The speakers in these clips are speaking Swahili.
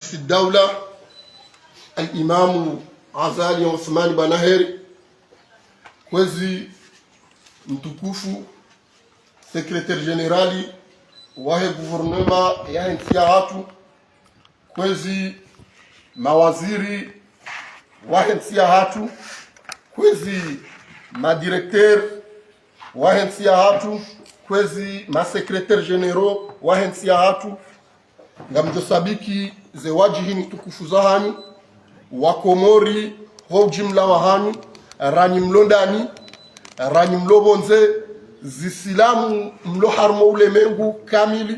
في الدولة الإمام Azali Othmani Banaheri, kwezi mtukufu sekretari generali wahe guvernema ya nchi hatu, kwezi mawaziri wahe nchi hatu, kwezi madirekter wahe nchi hatu, kwezi masekretari general wahe nchi hatu, ngamjosabiki ze wajihi mtukufu zahani wakomori ho jimla wa hanyu ranyi mlondani ranyi mlobonze zisilamu mlo harmo ulemengu kamili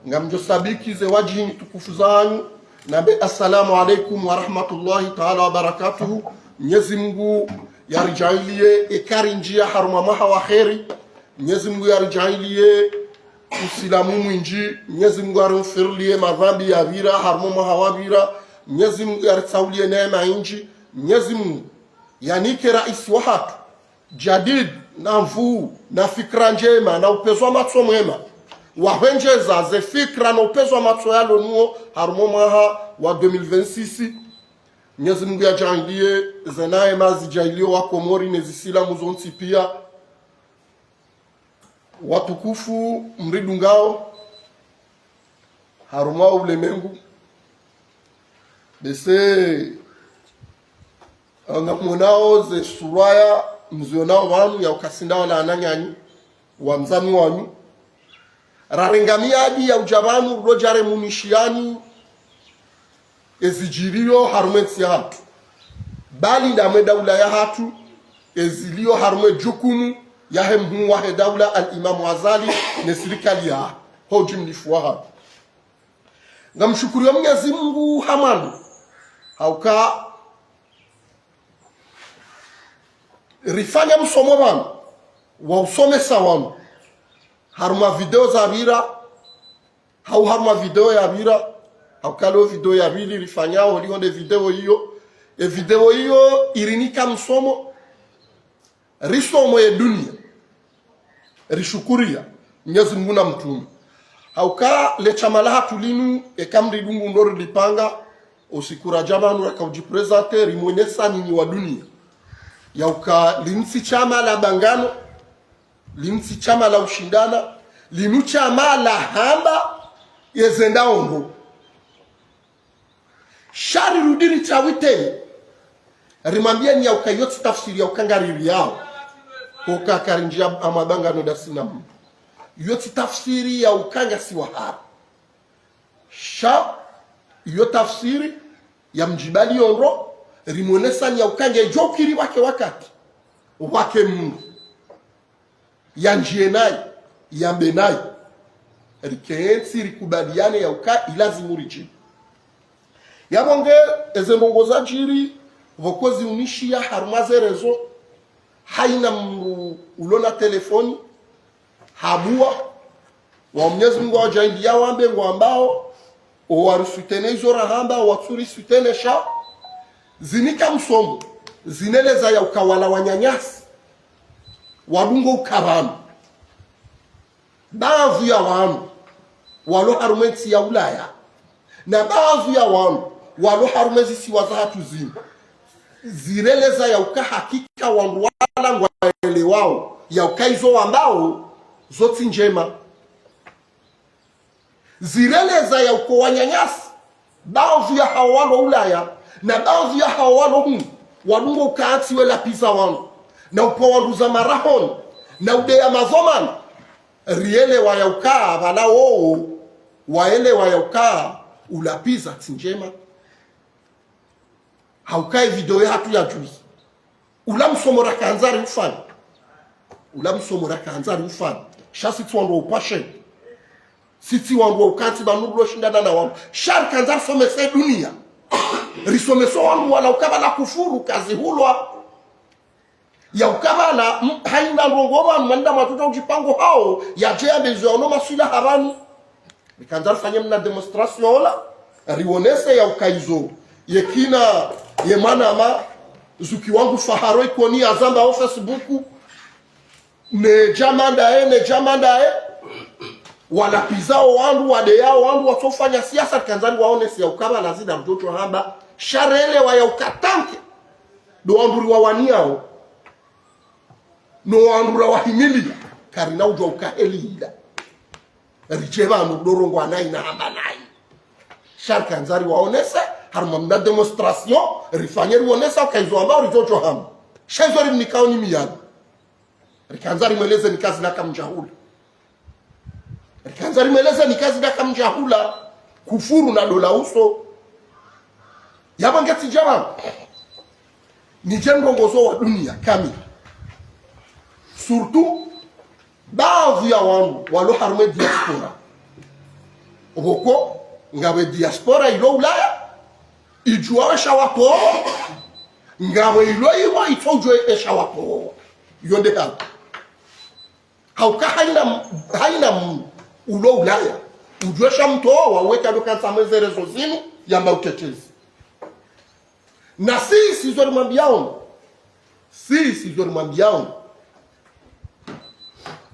ngamjo sabiki ze wajihi tukufu zanyu nabe assalamu alaikum wa rahmatullahi ta'ala wa barakatuhu. Mwenyezi Mungu yarijailie ekari njia harma maha wa kheri. Mwenyezi Mungu yarijailie usilamu mwinji. Mwenyezi Mungu yarimfirlie madhambi ya vira harmo maha wa vira. Mwenyezi Mungu yaritaulie neema inji. Mwenyezi Mungu yanike raisi wa hatu jadid na mvuu na fikra njema na upezo wa matso mwema wahenjeza ze fikra na upezo wa matso yalo nuo harumo maha wa 2026. Mwenyezi Mungu yajahilie zenaye mazi jahilio wa Komori nezisila muzonti pia watukufu mridungao harumo ulemengu bese ngamunao ze suraya mzionao wanu ya ukasinda wala ananyanyi wa mzami wanyu rarengamia adi ya ujabanu rojare munishiani ezijirio harumensi ya hatu bali ndame daula ya hatu ezilio harume jukumu ya hemhu wahe daula al-Imamu Azali ne serikali ya hoji mnifuwa hatu. Ngamshukuru Mwenyezi Mungu hamani hauka rifanya msomo wanu wa usome sawanu haruma video za vira hau haruma video ya vira hauka leo video ya vili rifanyao lionde video hiyo irinika msomo risomo ya dunia rishukuria Mwenyezi Mungu na mtume hauka lechamalaha tulinu ekamri dungu ndoro lipanga usikura jabanu raka ujipresente rimonyesa nini wa dunia yauka linsi chama la bangano linsi chama la ushindana linu chama la hamba yezenda ongo shari rudiri chawite rimambia ni yauka yoti tafsiri yauka ngariri yao koka karinjia amabangano dasina mbu yoti tafsiri yauka ngasi wa hapa iyo tafsiri ya mjibali yonro rimonesa ni ukange jokiri wake wakati wake Mungu ya njienai ya mbenai rikensi rikubaliane ya uka ilazimu richi yabonge ezembongoza jiri vokozi unishia harumaze rezo haina ulona telefoni habua wa Mwenyezi Mungu wajaindi ya wambe ngwambao owarusutene izora hamba watsuri sutene sha zinika msomo zineleza ya ukawala wanyanyasi walungo ukabanu baadhi ya wanu walo harumenti ya Ulaya na baadhi ya wanu walo harumezi siwa za hatu zima zireleza ya uka hakika wandu wala ngwaele wao ya uka izo wambao zoti njema zireleza ya uko wanyanyasi baadhi ya hawalo Ulaya na baadhi ya hawalo walungo ukaati wela pisa wanu na upo wanduza marahon na udea mazoman riele wayaukaa vala oo waele wayaukaa ulapiza tinjema haukai video ya hatu ya juzi ulamsomora kanzari ufani ulamsomora kanzari ufani shasi tuwandu upashe siti wandu ukanti banurulo shindana na wandu shari kanzari somese dunia risomeso wangu wala ukabala kufuru kazi hulwa ya ukabala haina ngongoma mwanda matuta ujipango hao ya jea bezo ono masula harani nikanzar fanya mna demonstration wala rionese ya ukaizo yekina yemana ama zuki wangu faharo ikoni azamba au Facebook ne jamanda wanapizao wandu wade yao wandu watofanya siasa kanzani waone si ya ukaba na zida mtoto hamba sharele wa ya ukatanke do wanduri wa waniao no wandura wa himili karina ujwa ukaelida rijeba ndorongo anai na hamba nai shar kanzari waonesa haruma mna demonstration rifanyeri waonesa kaizo ambao rijojo hamba shazori mnikao ni miyani rikanzari mweleze ni kazi na kamjahula rikanzari mweleze ni kazi na kamjahula kufuru na dola uso yaba ngati jama ni jendongozo wa dunia kamili surtout baadhi ya wangu walo harume diaspora oboko ngabe diaspora ilo Ulaya ijuawesha wapo ngabe ilo iwa itojwe esha wapo yonde hapa hauka haina ulo Ulaya ujuesha mtoa waweka dokansa mezerezo zinu yamba utetezi na sisi zori mambiao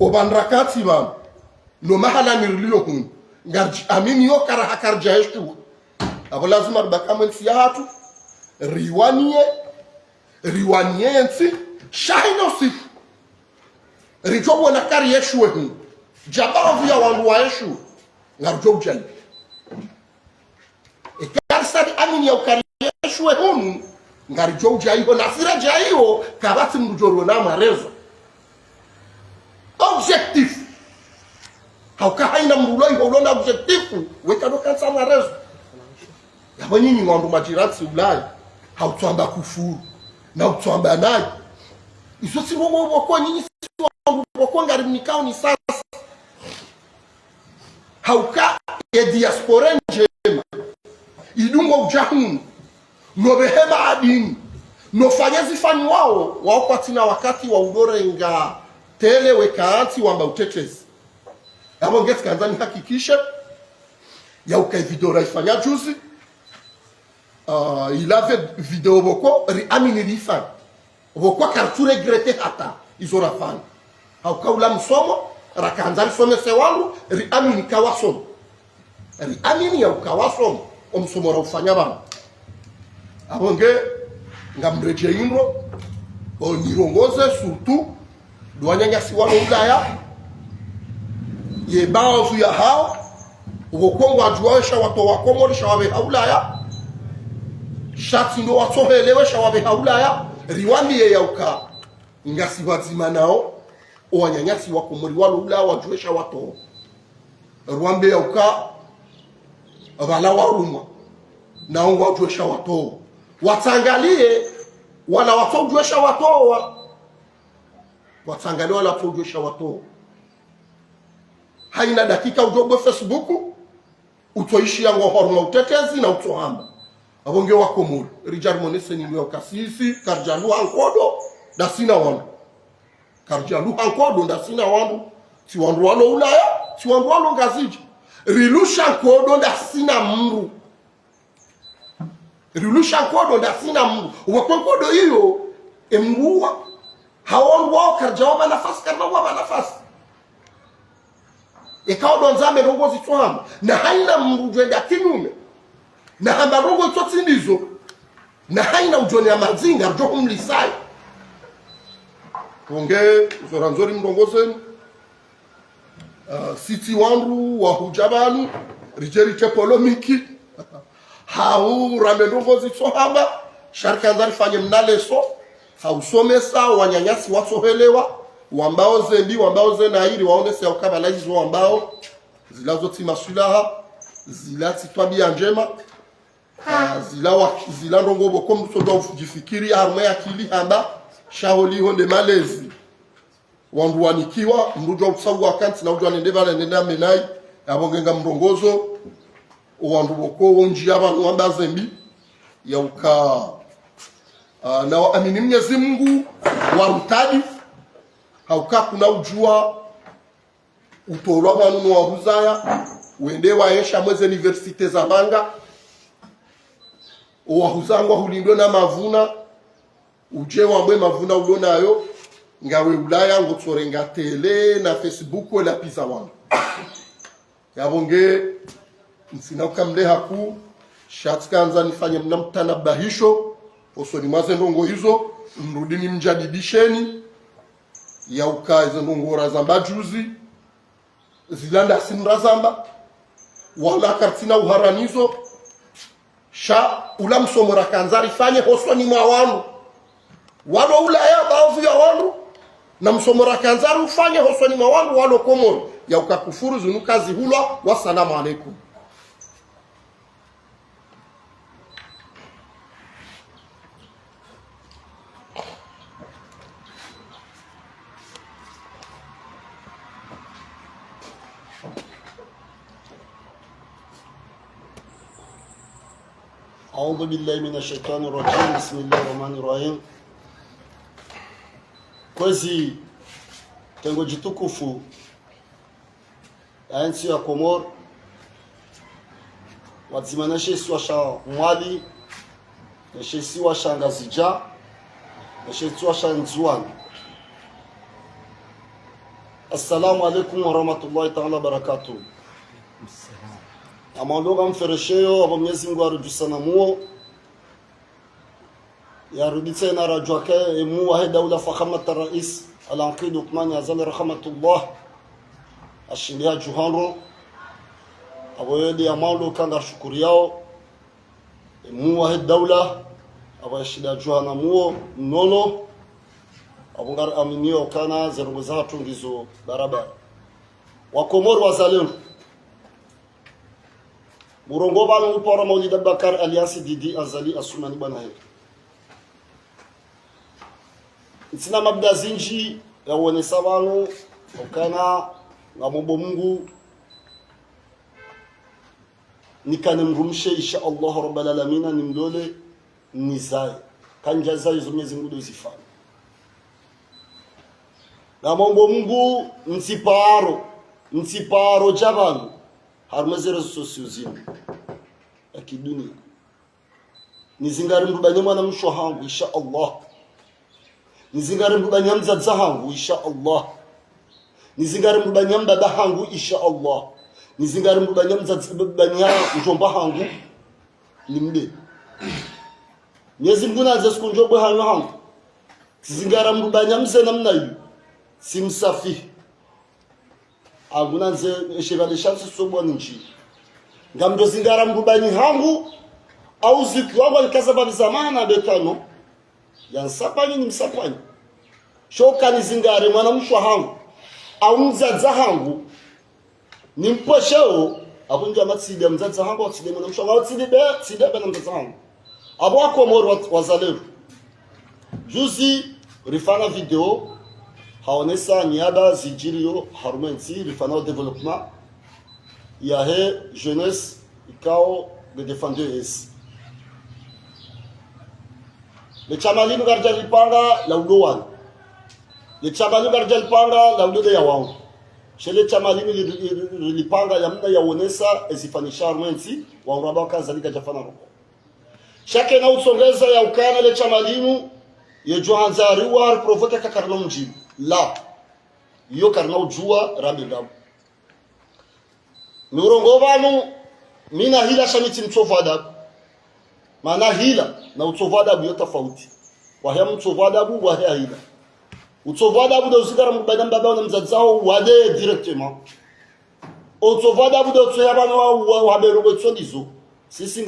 obandrakati ba no mahala mirlio hun ngarji amini yo kara hakarja eshu abo lazima bakama hatu riwanie nsi shahino si rijobo na kari eshu hun jabavu ya wandu wa eshu ngarjo ujai ekarsari amini ya ukari eshu hun ngarjo ujai ho nasira jaiho kabati mrujoro na marezo objectif hauka haina mruloi holona objectifu weka doka sana rezo yabo nyinyi ng'ondu majirati Ulaya hautwamba kufuru na utwamba nayi iso si wowo kwa nyinyi kwa ngari nikao ni sasa hauka ya diaspora njema idungo ujahun no behema adini no fanyazi fani wao kwa tina wakati wa udorenga tele wekaanti wamba utetezi hapo ngeti kanzani hakikisha ya ukai video raifanya juzi ilave video boko amini rifan boko kartu regrete hata izora fan haukaula msomo rakanzani some sewangu amini kawasomo amini ya ukawasomo omsomo raufanya bana hapo ngamreje inro onirongoze surtout duanyanga siwano Ulaya ye baadhi ya hao ukongo ajuaisha watu wa Komori shawabe Ulaya shati ndo watohelewe shawabe Ulaya riwandi ya uka ngasi wazima nao owanyanyasi wa Komori walo Ulaya wajuaisha watu rwambe ya uka bala waruma nao wajuaisha watu watangalie wana watu wajuaisha watu watangaliwa la kujuisha watu haina dakika ujogo Facebook utoishi yango horma utetezi na utohamba abonge wa Komori Richard Monese ni leo kasisi karjalu ankodo da sina wandu karjalu ankodo da sina wandu si wandu walo Ulaya si wandu walo ngaziji rilusha ankodo da sina mru rilusha ankodo da sina mru wakonkodo hiyo emruwa hawon wao karjawa nafasi karna wa nafasi ikawa donzame rongozi twama na haina mrujenda kinyume na hamba rongo totsindizo na haina ujone ya mazinga rjo umlisai konge zoranzori mrongozen siti wanru wa hujabanu rijeri chepolomiki hau ramendongozi twama sharkanzari fanye mnaleso hausomesa wanyanyasi watohelewa wambao zembi wambao zenairi waonese ya ukabala hizo wambao zilazo timasulaha zilati twabia njema zila rongo boko msodo ujifikiri harume ya kili hamba shaholi honde malezi wandu wanikiwa mrujo utsawu wakanti na ujo anende vale nenda menai abongenga mrongozo wandu boko wonji abantu wamba zembi ya uka na amini Mwenyezi Mungu warutaji hauka kuna ujua utolwa banu wa huzaya wende waesha mweze universite za manga wa huzangwa hulindo na mavuna uje wambwe mavuna ulonayo ngawe Ulaya ngotsorenga tele na Facebook wala pisa wangu yabonge msina kamle haku shatkanza nifanye mnamtanabahisho osoni maze ndongo hizo mrudini mjadidisheni ya ukaze ndongora zamba juzi zilanda simrazamba wala kartina uharanizo sha ula msomora kanzari fanye hosoni mawanu walo ulaya baadhi ya wanu na msomora kanzari ufanye hosoni mawanu walo komoro ya ukakufuru zunukazi hulwa. Wassalamu alaikum. أعوذ بالله من الشيطان الرجيم بسم الله الرحمن الرحيم. Kwezi tengo jitukufu ya nchi ya Komoro wadzimaneshe siwa sha mwali neshe siwa sha ngazija neshe siwa sha nzuan. Assalamu alaikum wa rahmatullahi ta'ala barakatuh. Amandoga mferesheo abo Mwenyezi Mungu arujusana muo yaruditse na rajwake emu wa daula fakhamat rais al-Anqid Uthman Azali rahmatullah ashindia juhanro abo yedi amalo kanda shukuri yao emu wa daula abo shida juhana muo nono abo ngar aminio kana zerongo zatu ndizo barabara wa Komoro wazalendo Murongo bano upora Maulid Abubakar aliasi Didi Azali Asumani bana he. Ntina mabda zinji ya uonesa bano okana na mombo Mungu nikane mrumshe insha Allah rabbal alamin nimdole nizai kanjaza hizo Mwenyezi Mungu dozifanya. Na mombo Mungu ntiparo jabanu harumezero sosio zinu ya kidunia nizingari mrubanye mwana msho hangu insha Allah, nizingari mrubanye mzaza hangu insha Allah, nizingari mrubanye mbaba hangu insha Allah, nizingari mrubanye mzaza mjomba hangu nimde Mwenyezi Mungu naze sikunjobo hangu nizingara mrubanye mze namna hiyo simsafi aguna nze shebale shamsi sobwa nchi ngamdo zingara mbubani hangu au zikiwa nikazaba zamana betano yansapani ni msapani shoka ni zingare mwana mshwa hangu au mzaza hangu nimposheo abunja matside mzaza hangu atside mwana mshwa hangu tside bana mzaza hangu abo Komoro wazalendo juzi rifana video haonesa niaba zijirio harumensi rifana development ya he jeunesse ikao de défendeurs le chamalimu garja lipanga la udowan le chamalimu garja lipanga la udo ya wao shele chamalimu lipanga ya mna ya onesa ezifanisha harumensi wa uraba kazalika jafana roko shake na utsongeza ya ukana le chamalimu ye johanzari war provoke kakarno mjibu la yo karna ujua rambi ngabu nurongo banu mina hila shamiti mtsovada maana hila na utsovada bu tofauti wa haya mtsovada bu wa haya hila utsovada bu dozigara mbadam baba na mzadzao wade directement utsovada bu dotsoya bana wa bero botsondizo sisi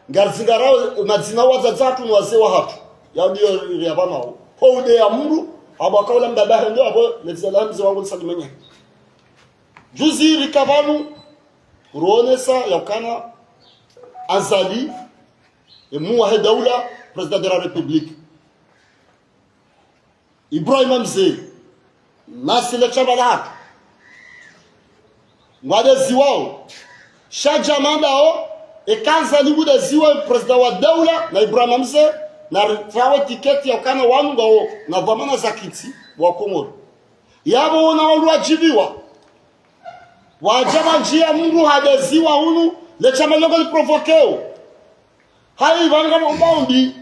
ngar zingara madzina wa zadzatu nwaze wa hatu ya ndio ya bana ho ude ya mungu abo kaula mbaba ndio abo lezalamzi wangu salimenya juzi rikavanu ruonesa yakana Azali emu wa daula president de la republique Ibrahim Mzee nasile chabalak ngwade ziwao shajamandao ekanzali bude ziwa president wa daula na Ibrahim Mzee na trawa tiketi yakana wanu ngao na dhamana zakiti wa Komoro yabo wanawajibiwa wajaba njia Mungu hadeziwa hunu le chamalongo liprovokeo hai vanga mbaundi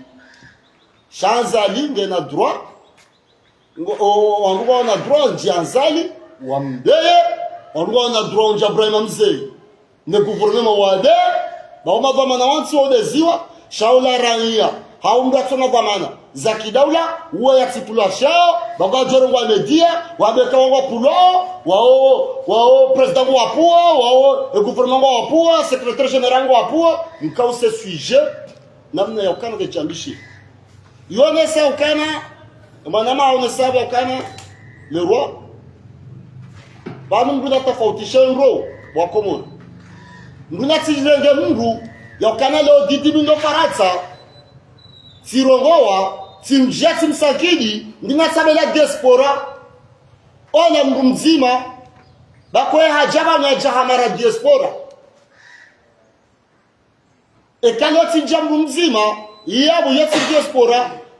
Shanzali ngena droit wangu na droit njianzali wambeye Wanduwa na droit Ibrahim Mzee ne gouvernement wade bauma dhamana wansi odeziwa shaula raia haumba tuna dhamana za kidaula uwe yatipulwa shao baga jorongwa media wabeka wangwa pulo wao president wa pua wao gouvernement wa pua secrétaire général wa pua mkao se sujet namna ya ukana kechambishi yone sa ukana manama onesa ba ukana le roi banu mbuna tofautisha nro wa Komoro mbuna tijenge mungu ya ukana leo didi mindo faransa sirongowa simjia simsakidi mbuna sabela diaspora ona mngu mzima bakwe hajaba na jahamara diaspora ekaloti jambu mzima yabo yeti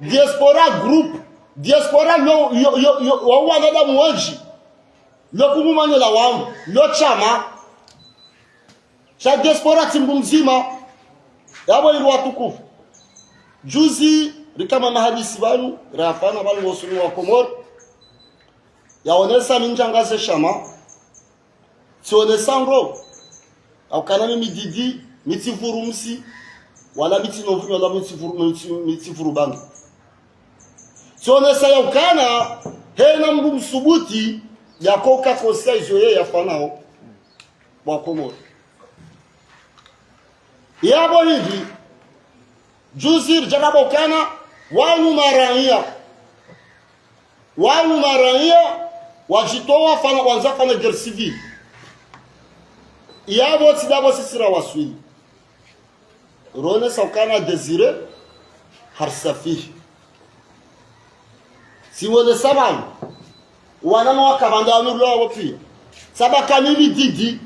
diaspora group diaspora lo wawa nada mwanji lo kumumano la wangu lo chama cha diaspora timbu mzima yabo ilu watukufu juzi rikama mahadisi banu rafana banu wasunu wa Komoro yaonesa minjangaze shama tionesa ngro au kanami mididi mitivurumsi wala mitinovuni wala mitivuru bangi tionesa ya ukana hena mbu msubuti ya koka kosia izoye ya fanao wa Komoro yabo hivi juzi rjagabo kana wanu marania wajitoa fana wanza fana guerre civile yabo tidabo sisira waswili rone saukana désiré harsafi si wole saban wana no kabanda no lo wopi sabaka ni didi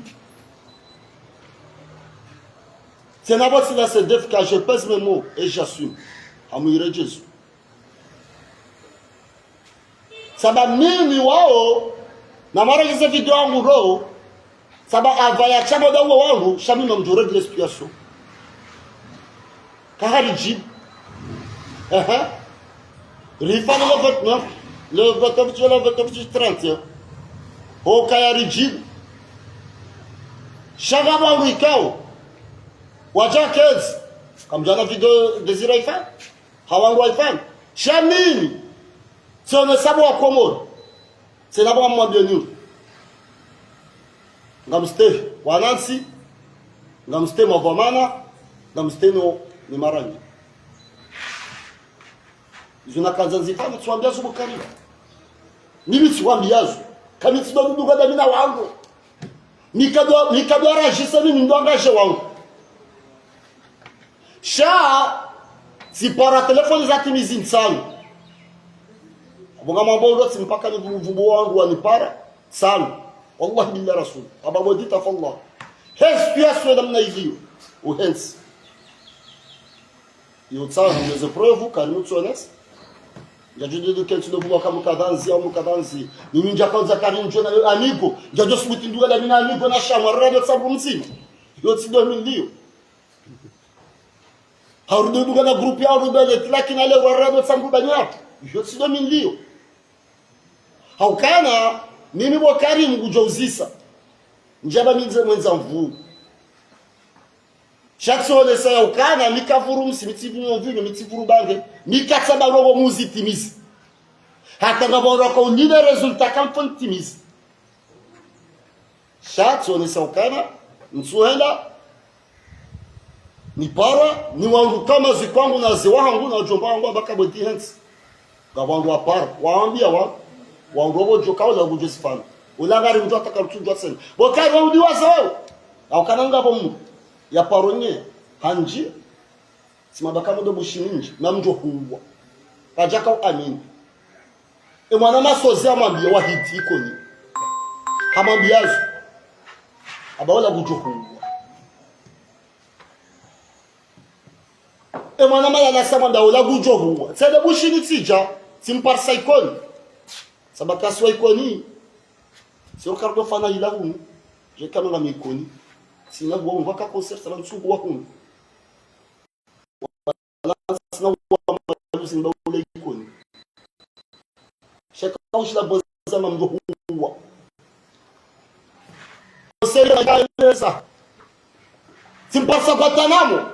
c'est n'abo sila se def que je pèse mes mots et j'assume amire Jésus saba mimi wao na mara hizo video wangu roho saba avaya chamo dawo wangu shami na mjore de l'expiation kahari jib rifano le 29 30 au kahari jib shagaba wikao wajakez kamjana video Désiré Ifan hawangu Ifan shamini tsione sabo wa Komoro tsena ba mwambie nyu ngamste wanansi ngamste mavamana ngamste no ni marangi zuna kanzanzi kama tuambia zubu karibu mimi tuambiazo kama tudoduga da mina wangu nikadwa rajisa mimi ndo angaje wangu sha si para telefoni za timizi nsalo bonga mambo mpaka ni vubu wangu wanipara sana wallahi billahi rasul ababodi tafallah hespia namna hiyo uhensi yotsa les preuves karimu tsones ngajude do kentu do buwa kama kadanzi au kadanzi ni nja kwanza karimu jona amigo ngajo subuti nduga da mina amigo na shamara do sabu mzima yotsi do milio harudu nduga na group ya rudo le lakini ale warado sambu banyako yotsi do milio haukana mimi bokari mgujouzisa njaba minze mwenza mvu chatsole sa haukana mikavuru msimitivunu mvu mitivuru bange mikatsaba robo muzi timizi hata ngaboro ko nile resultat kamfon timizi chatsole sa haukana msuhenda ni para ni wangu kama zikwangu na ziwangu na jomba wangu bakaboti hands gawangu apara waambia wangobo joka wala kujisifana ulangari mtu atakarutunjwa sana bokari waudi wazao au kananga bomu ya paronye hanji simabaka ndo bushininji na mjo huwa kajaka amini mwana masozi amambia wahiti ikoni hamambiazo abaola kujo huwa mwana mala nasema ndaola kujo huwa sasa bushini tija simparsa ikoni sabaka swa ikoni sio kardo fana ila hunu je kama na mikoni sina bwa mvaka concert sala msugu wa hunu sina bwa malusi ndo ule ikoni shaka ushila boza mamdo huwa tanamo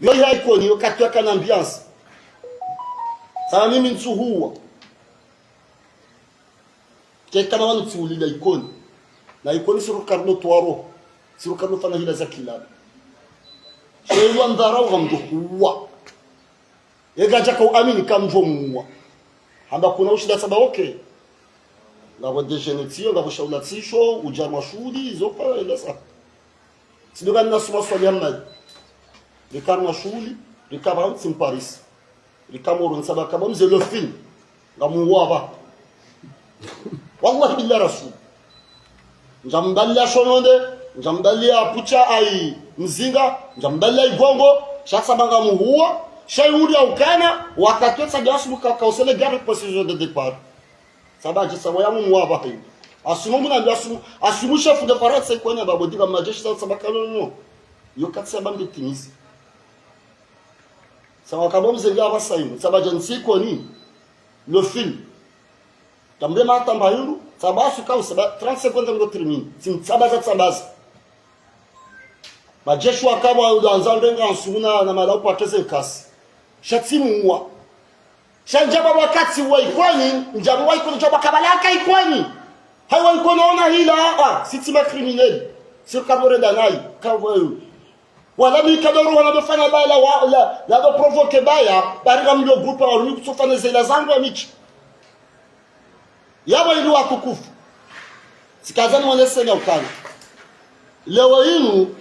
yo haiko ni wakati kana ambiance sana mimi nsuhuwa kama wanu tsiulila ikoni na ikoni siru karno twaro siru karno fana hila za kilala sheywa ndharau gamdo huwa yegaja ka amini kamvo muwa hamba kuna ushida saba okay ngabo degenetio ngabo shaulatisho ujarwa shuli zopa elasa sidoga nasuma swali hamad likarwa shuli likaba sim Paris likamoro nsaba kaba mze le film ngamuwa ba wallahi billah rasul njamdalia shononde njamdalia pucha ai mzinga njamdalia igongo shasabanga muhuwa shayuri aukana wakatwesa gasu kausele gare position de départ sabaje sawa yamu muwa hivi asumu na gasu asumu chef de France kwanya babodika majeshi sabaka no yo katsa bambi tinisi sawa kabo mzenga abasaini sabaje nsiko ni le film tambe mata mbayuru sabasu kausa 30 secondes ngo termine sim sabaza sabaza majeshi wakabo anzandenga nsuna na mala upateze kasi shatimuwa shanjaba wakati wa ikwani njabu wa ikwani njabu kabalaka ikwani hawa ikwani ona hila sitima criminel sio kabore danai kawo wala bikadoru wanabefanya baya la do provoke baya bariga mlo grupa wa luku sofana zela zangu ya michi yabo ilu watukufu sikazani wanesenya ukani leo inu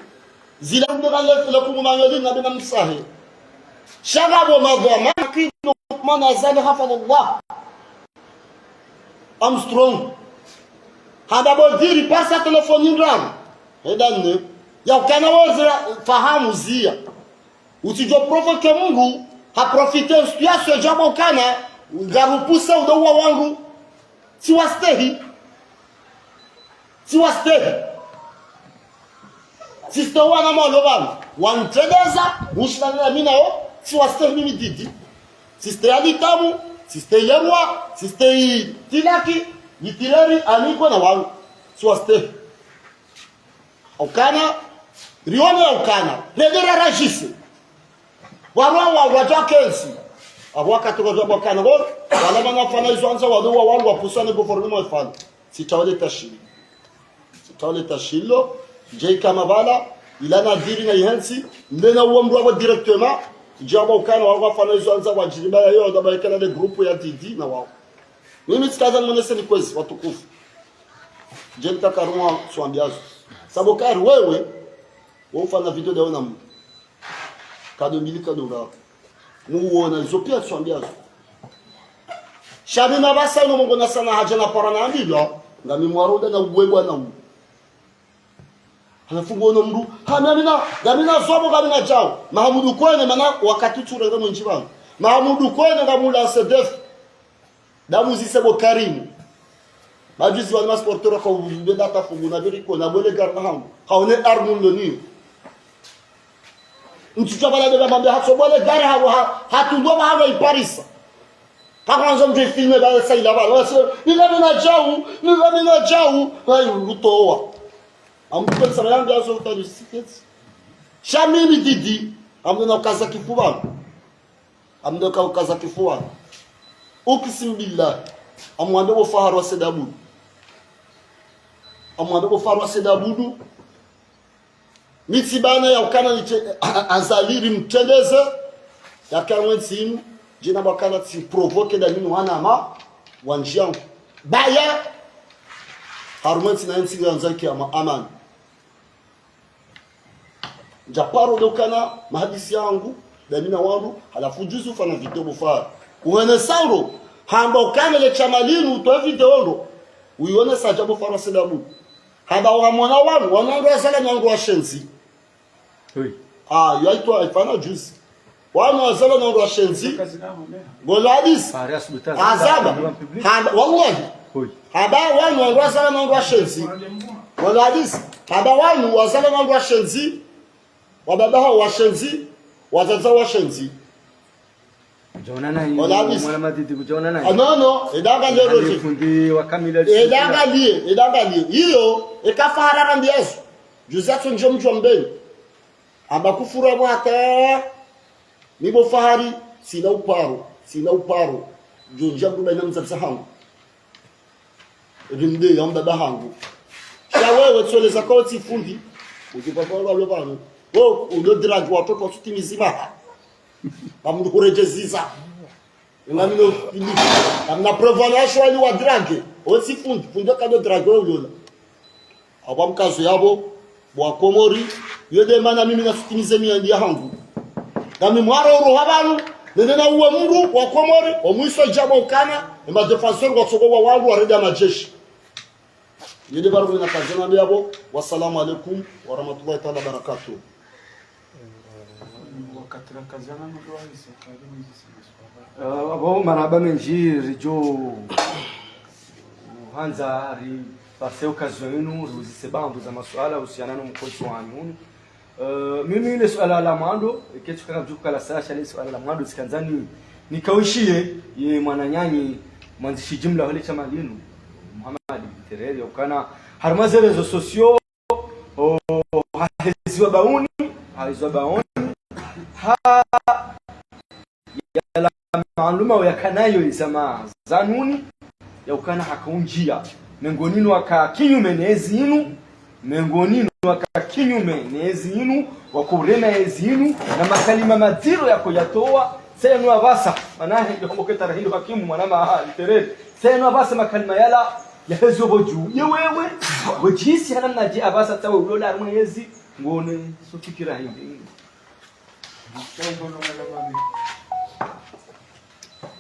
zila mbegale la kumangeli na bina msahe shagabo madhama kido mana zali hafadhullah Armstrong hadabo diri pasa telefoni ndram edane ya ukana wazira fahamu zia utijo provoke Mungu ha profite situation jabo ukana ngarupusa udowa wangu siwastehi sister wana maloba wantedeza mushana minao siwastehi mimi didi sister alitamu sister yerwa sister tilaki yitireri aniko na wangu siwastehi ukana rione ukana redera rajisi warwa wajakensi abwaka tukozoba kana gol wala bana fana izwanza wadowa wangu wapusane gouvernement ifana sitawale tashilo je kama bala ilana diri na ihansi ndena uomru wa directement jaba ukana wangu fana izwanza wajiriba yo ndaba ikana de groupe ya DD na wao mimi sikaza mwanese ni kwezi watukufu je nitakaruma swambiazo sabokari wewe ufana video daona mu kadomilika dola muona zopia twambiazo shabina basa no mongona sana haja na parana ndilo ngami mwaroda na ubwebwa na u hanafungo no mru gamina zobo gamina jao mahamudu kwene mana wakati turanga mwenji wangu mahamudu kwene ngamula sedef damu zisebo karimu majuzi wa sporteur ko benda ta fungu na biriko na bole garna hangu haone armu ndoni ntuchabala de mambe hatsobole gari hatundo mahanga iparisa kakanzo mje filme ba sai la bala so nilamina jau ayo lutowa ambuko sana yangu aso tani sikets shamimi didi amna kaza kifuwa amna kaza kifuwa ukisim billah amwande bo faharo sedabudu mitibana ya ukana azaliri mtendeze yakamwensinu jina bakana ti provoke da nini wana ma wanjian baya harumenti na nti ganzaki ama amani japaro dokana mahadisi yangu da nina wangu halafu juzu fana video bufara uwene sauro hamba ukana le chamalinu to video ndo uione sajabu fara sedabu hamba wamona wangu wanangu sala nyangu wa shenzi oui yaitwa ifana juzi wana wazala na ndo shenzi goladis azaba wallahi haba wanu wazala na ndo shenzi goladis haba wanu wazala na ndo shenzi wababa wa shenzi wazaza wa shenzi jona na mwana matiti kujona na no edanga ndio fundi wa kamila edanga hiyo ekafarara ndiazo juzatu njo mjwa mbele amba kufura mwata nibo fahari sina uparo jonja mruba ina mzabisa hangu rimde ya mbaba hangu shawewe tsoleza kwa tifundi ukipapa walo bano wo udo drag watoto tutimizima amdu kurejeziza ngamino fili amna prevalation ali wa drag osifundi funja kado drag wewe abamkazo yabo bwa komori yode mana mimi nasutimize miyandi ya hangu nami mwaro ruhabanu nena uwe mungu wa komori omwiso jabo ukana ema defenseur kwa sogo wa wangu wa reda majeshi yode baru na kazana yabo wassalamu alaikum wa rahmatullahi ta'ala barakatuh wakati kazana ndo waisi abo maraba menjiri jo hanza ri parce occasion yenu ruzisebambu za masuala husiana na mkosi wanyu mimi ile swala la mwando kitu kama juku kala sasha ile swala la mwando sikanzani nikawishie ye mwananyanyi mwanzishi jumla wale chama linu Muhammad Terere ukana harmaze rezo sosio haizwa bauni ha ya maaluma wa yakanayo isama zanuni ya ukana hakaunjia mengonino waka kinyume nezi inu mengonino waka kinyume nezi inu wakurema nezi inu na makalima madiro yako yatoa senu abasa manahe yokomoketa rahilo hakimu mwanama Terere senu abasa makalima yala yahezo boju yewewe wejisi hana naji abasa tawe ulola mwezi ngone sofikira hivi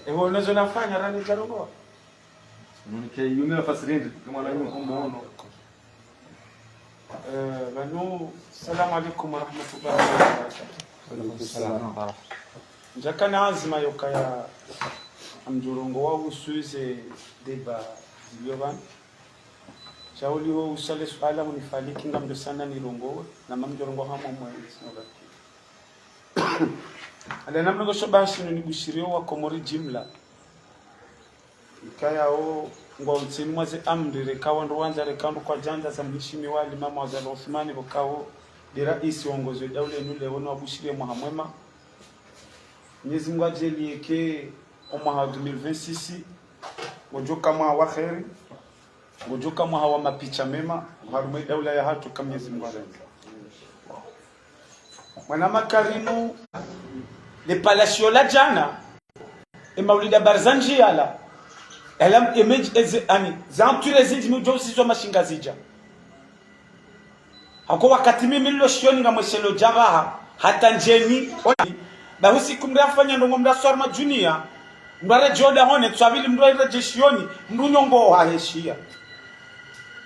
ewo nazo nafanya rani zarongo nike yume nafasirindi kama na muono banu salamu alaykum wa rahmatullahi wa barakatuh salamu jakana azma yokaya amjurongo wa usuize deba zilioban shauli ho usale swala unifaliki ngamdo sana nirongo na mamjurongo hamo mwezi nobaki ala namna go shabashi ni bushirio wa komori jimla ikaya o ngonsini mwaze amri kawa ndo wanza rekando kwa janja za mheshimi wali mama wa Zala Uthmani bokao ni rais uongozi daule nule wono wabushirie mwahamwema Mwenyezi Mungu ajelieke omwa 2026 ngojoka mwa wa khairi ngojoka mwa wa mapicha mema harume daula ya hatu kama Mwenyezi Mungu alenga mwana makarimu le palacio la jana e maulida barzanji yala elam image ani zamture ziji mjosi zo mashinga zija hako wakati mimi nilo shioni ngamweshelo jabaha hata njeni ba usiku mrafanya ndo mraswarma junior ndare joda hone twabili mndore jeshioni mrunyongo wa heshia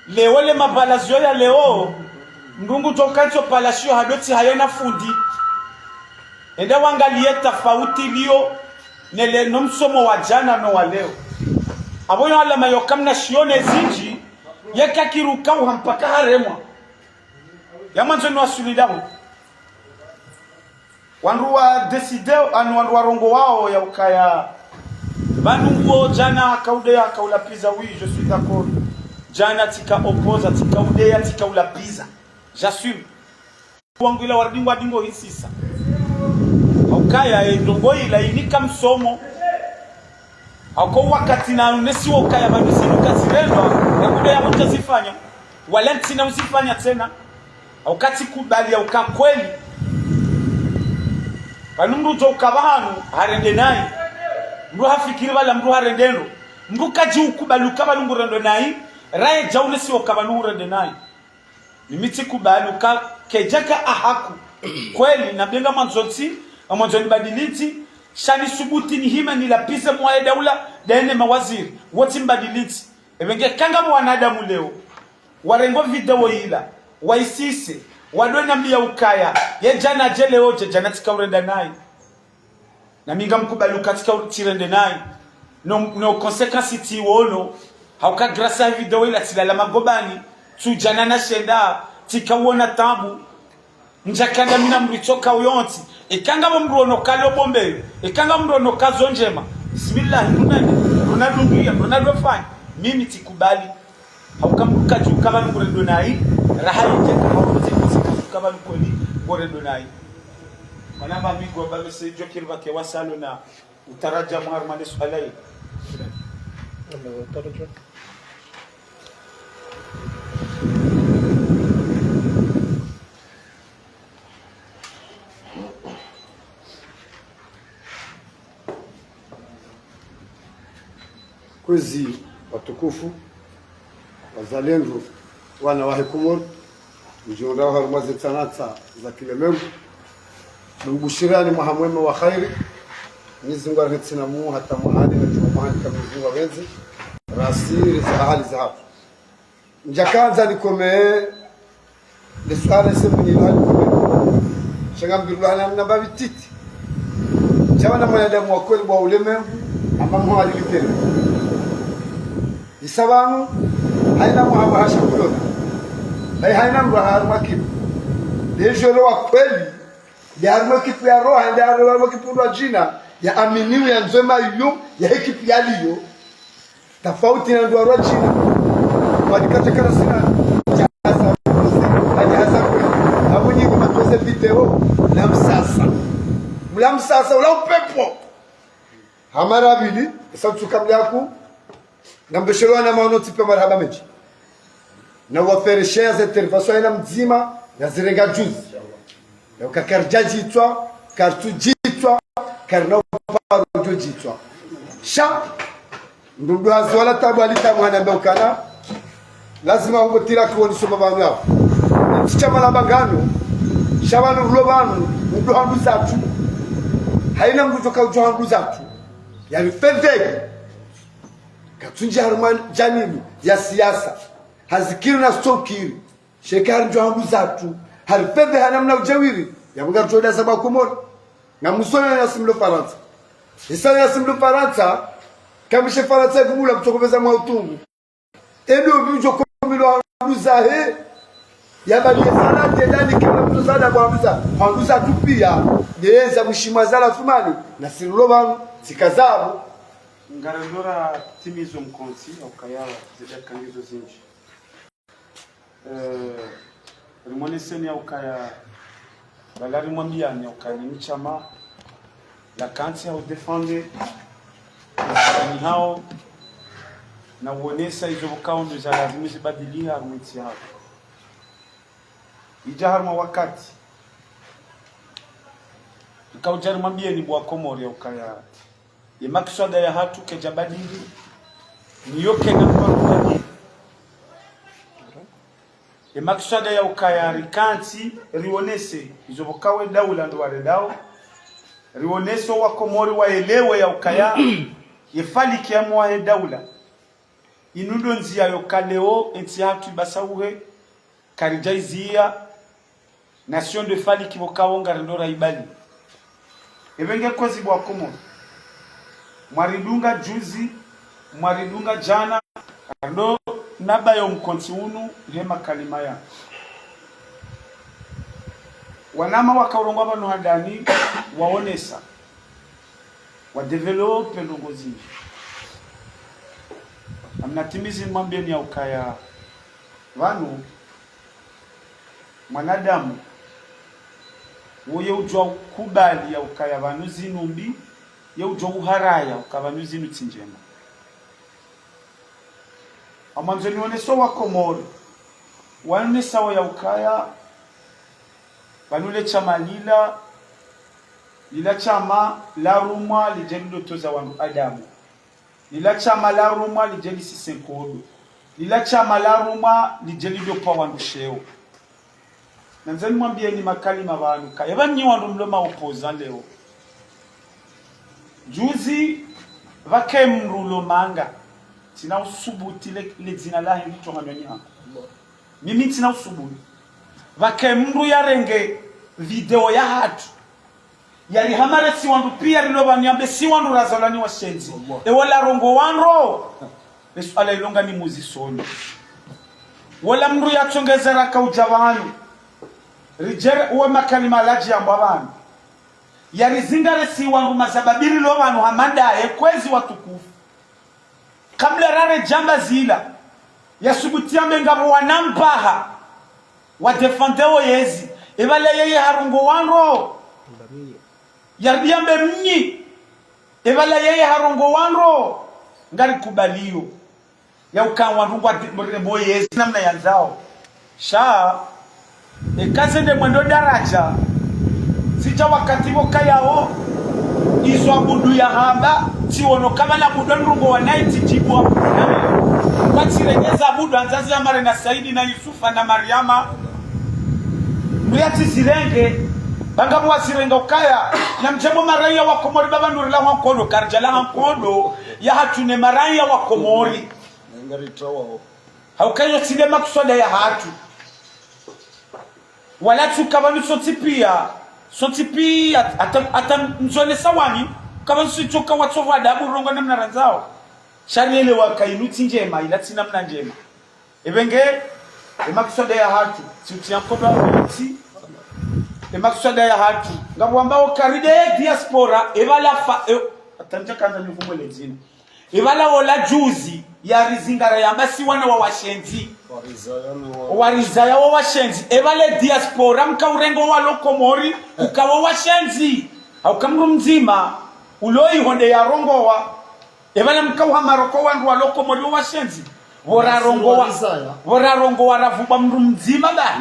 leo le mabalazio ya leo ndungu tokancho palacio hadoti hayana fundi enda wangalie tofauti lio nele nomsomo wa jana no wa leo aboyo ala mayokamna shione zinji yakakiruka uhampaka haremwa yamanzo no asulidaho wanruwa decideo anu wanruwa rongo wao ya ukaya banungo jana kaudea kaulapiza oui je suis d'accord jana tika opposa tika udea tika ulapiza j'assume wangu ila wardingo dingo hisisa ukaya ndongo ila inika msomo ako wakati na nesi ukaya banisi nukazirendo ya kudea mtazifanya wala ntina usifanya tena wakati kubali ya ukakweli banundu jo kabahanu harende nayi mru hafikiri wala mru harendendo mru kaji ukubali ukabalungu rendo nayi rae jaune si ukabalungu rendo nayi nimiti kubali ukakejaka ahaku kweli na benga manzoti amonzo ni badiliti shani subuti ni hima ni lapisa mwa daula daene mawaziri wote mbadiliti ebenge kanga mwanadamu leo warengo video ila waisise wadona mbia ukaya ye jana jele oje jana tika urenda nayi na minga mkubali katika utirende nayi no consequence ti wono hauka grasa video ila tilala magobani tu jana na shenda tika uona tabu njakanda mina mritoka uyonti ikanga mrono kalo bombe ikanga mrono kazo njema bismillah runadungia runadofanya mimi tikubali haukamruka juu kama ngurendo nayi raha yake kama uzi kama kweli ngore donai manamba migo ba mese jokir ba ke wasalo na utaraja mwar mane swalai Kwezi watukufu wazalendo wana wa Hekumor mjionda harmazi tanata za kilemegu mbushirani muhamwema wa khairi Mwenyezi Mungu arhatsina mu hata muhadi na tumahani kama Mwenyezi Mungu awenzi rasiri za hali za hapa njakanza nikome lisala sema ni hali shangam birulana na babititi chabana mwanadamu wa kweli wa ulimwengu ama muhadi likele isabanu haina muhaba hasha kulona bai haina mbaharu makibu dejolo wa kweli ya makibu ya roha ndio ya makibu wa jina ya aminiwe ya nzema yu ya ekipu ya liyo tofauti na ndio wa jina wadikata kana sina jaza ajaza kwa abunyi kama tuweze video na msasa mla msasa ula upepo hamara bili sauti kabla yako na mbeshelo na maono tipe marhaba mechi na wafereshea za intervention ina mzima ya zirenga juzi na ukakarjaji itwa kartujitwa karna paro jitwa sha ndugu azwala tabu alitamwana mbokana lazima ubotira kuoni soba bantu yao msichama la bagano shabanu globanu ndu handu zatu haina mkutoka ujohandu zatu yani fedhe katunji harman janibu ya siasa hazikiru na stokiri shekari njohandu zatu harifedhe hanamna ujawiri ya mga tuoda saba kumori na musone na simlo Faransa isana ya simlo Faransa kamishe Faransa kumula kutokomeza mwautungu edo bijo komilo handu zahe ya bali sana tedani kama mtozada kwa handu za tupia yeza mushimazala tumani na siloban sikazabu ngarandora timizo mkonsi okaya zida kangizo zinji rimoneseni okaya balari mwambiani okaya ni chama la kansi au defende ni hao na uonesa hizo kaundo za lazima zibadilia harumiti hapo ijaharma wakati ikaujar mwambiani bwa Komori okaya yemakiswada ya hatu kejabadili niyoke na mparukani yemakiswada ya ukayari kanti rionese izobokawe daula ndo waredao rioneso wa Komori waelewe ya ukaya yefali kiamu wa daula inundo nzia yokaleo enti hatu ibasauhe karijaizia nation de fali kibokawo ngarindora ibali ebenge kozi bwa Komori mwaridunga juzi mwaridunga jana ndo nabayo mkonti unu rema kalima ya wanama wakaurongwa bano handani waonesa wa develop ndongozi amnatimizi mwambieni ya ukaya wanu mwanadamu woye ujwa kubali ya ukaya wanu zinumbi ya ujwa uharaya ukabanu zinu tinjema amanzeni waneso wa Komori wane sawa ya ukaya banule chama lila chama la rumwa lijeli dotoza wanu adamu lila chama la rumwa lijeli sisenkodo lila chama la rumwa lijeli dopa wanu sheo nanzeni mwambie ni makalima wanu kaya banyi wanu mloma opoza leo juzi vake mrulo manga tina usubuti le zina lahi litonga nyanya mimi tina usubuti vake mru ya renge video ya hatu yali hamare si wandu pia riloba nyambe si wandu razalani wa shenzi wala rongo wanro besu ala ilonga ni muzisoni wala mru ya chongezera kaujabanu rijere uwe makalima laji ambabanu yarizingare si wangu mazababiri lo wanu hamanda kwezi watukufu kabla rare jamba zila yasubutia mengabo wanampaha wa defendeo yezi ebala yeye harungo wanro yardiambe mnyi ebala yeye harungo wanro ngari kubaliyo ya ukanwa rungwa boyezi namna yanzao sha ekazende mwendo daraja sija wakati woka yao izo abudu ya hamba tiono kama la budu nrungo wa 90 jibwa kwa tirengeza abudu anzazi ya mare na Saidi na Yusufa na Mariama mriati zirenge banga mwa zirenga ukaya na mjemo maraya wa Komori baba nurila wankodo karjala wankodo ya hatune maraya wa Komori ngari trawo haukayo sinema kusoda ya hatu wala tukabani sotipia ata mzone sawani kama sichoka watsovu adabu rongo namna ranzao shariele wakainuti njema ilati namna njema ebenge emakusoda ya hatu siutia mkoba wati emakusoda ya hatu ngabo ambao karide diaspora ebala atanja kanza nivumwele zina ebala ola juzi ya rizingara ya mbasi wana wa washenzi warizaya wa washenzi ebale diaspora mkaurengo wa Lokomori ukawa washenzi au kamru mzima uloi honde ya rongowa ebale mkauha maroko wandu wa Lokomori wa washenzi vorarongo wa ravuba mru mzima ba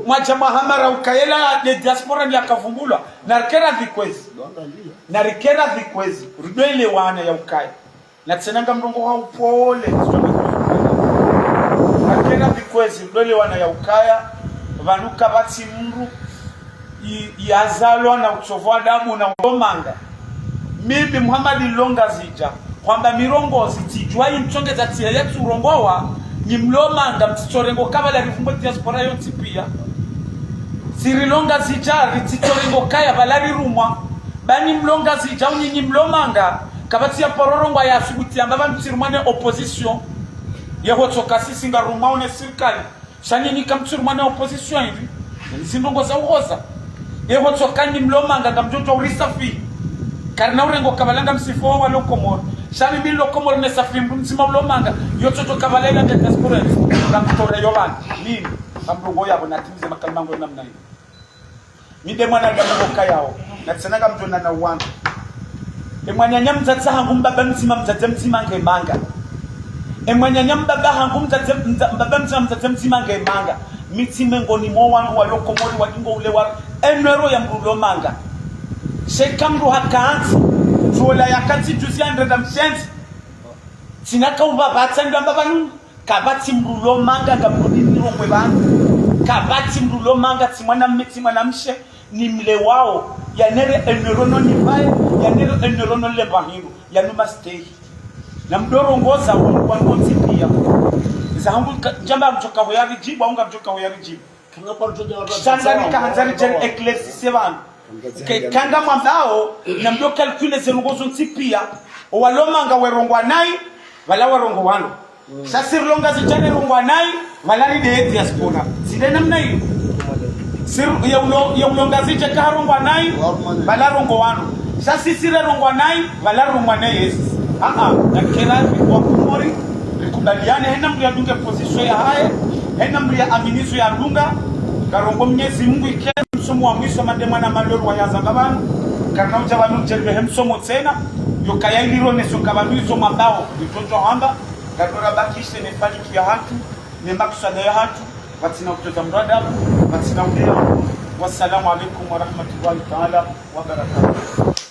mwacha mahamara ukayela de diaspora ni akavumbulwa narikera vikwezi rudoile wana ya ukaya na tsenanga mrongo wa upole akena vikwezi dole wana ya ukaya vanuka bati mru yazalwa na uchovu damu na ngomanga mimi Muhammad longa zija kwamba mirongozi tijwa imchongeza tia yetu urongowa ni mlomanga mtichorengo kabala rifumbo diaspora yonti pia sirilonga zija ritichorengo kaya balari rumwa bani mlonga zija unyinyi mlomanga kabati ya pororongo ya subuti ambaba mtirumane opposition yeho tokasi singa rumaone serikali shani ni kamtirumane opposition hivi nzindongo za uhoza yeho tokani mlomanga ngamjojo urisafi karna urengo kabalanga msifo wa Lokomori shani bi Lokomori ne safi mzima mlomanga yototo kabalela de diaspora ngamtore yoban nini amrongo yabo natimize makalimango namna hiyo mide mwana ngambo kayao na tsenanga mjona na uwanga emwanyanya mzatsa hangu mbaba mzima ngemanga emwanyanya mbaba hangu mbaba mzima ngemanga mitime ngoni mo wangu wa Lokomori wa ingo ule wa enero ya mrulo manga shekamru hakanzi zola yakati tuziandreda mshenzi sinaka ubaba tsandwa mbaba nu kabati mrulo manga ngamudi nirongwe bantu kabati mrulo manga tsimwana mshe ni mle wao yanere enerono ni bae yanere enerono le bahiru yanuma stay na mdoro ngoza wa ngotsipia zahangu jamba mchoka hoyari jibu aunga mchoka hoyari jibu standard kahanzari jen eklesi sevan kanga mwambao na mdo calcule zerungozo ntipia owalomanga werongwa nai wala warongo wano sasir longa zijane rongwa nai wala ni de diaspora side namna hiyo sir ya ulonga zije karongwa nai wala rongo wano sasi sire rongwa nai wala rongwa nai yes na kila kwa Komori kubaliane hena mri adunge position ya haya hena mri aminizo ya dunga karongo Mwenyezi Mungu ike msomo wa mwisho madema na maloro wa yazangabanu karna ujabanu jerbe hemsomo tena yokaya iliro neso kabanu izo mambao bitonjo hamba kadora bakishe ne faliki ya hatu ne maksada ya hatu watina kutoza mrada watina udea. Wassalamu alaikum wa rahmatullahi ta'ala wa barakatuh.